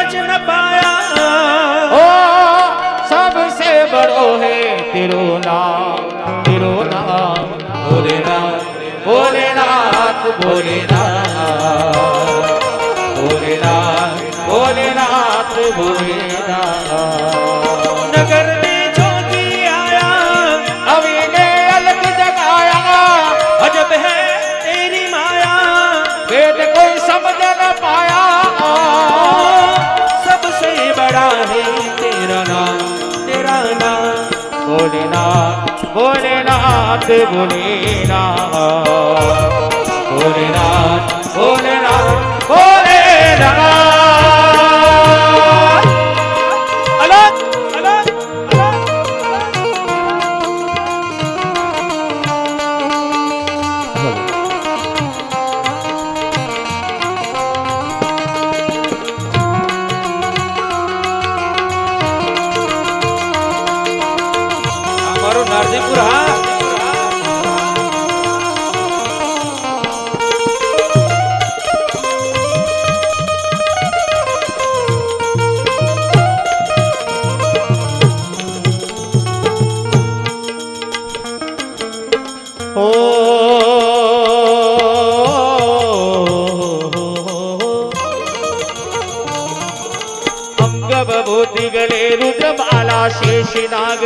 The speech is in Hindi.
कुछ न पाया। ओ सबसे बड़ो है तेरो नाम, तेरो नाम भोलेनाथ, भोलेनाथ, भोलेनाथ, भोलेनाथ, भोलेनाथ, भोलेनाथ। नगर में ज्योति आया, अभी ने अलग जगाया, अजब है तेरी माया, वेद कोई समझ न पाया। सबसे बड़ा है तेरा नाम, तेरा नाम भोलेनाथ, भोलेनाथ, भोलेनाथ, भोलेनाथ, भोलेनाथ, भोलेनाथ। अलग अलग अलग। हमारो नारजीपुर हा। ओ अंग बभूति गले रुद्रमाला शेष नाग।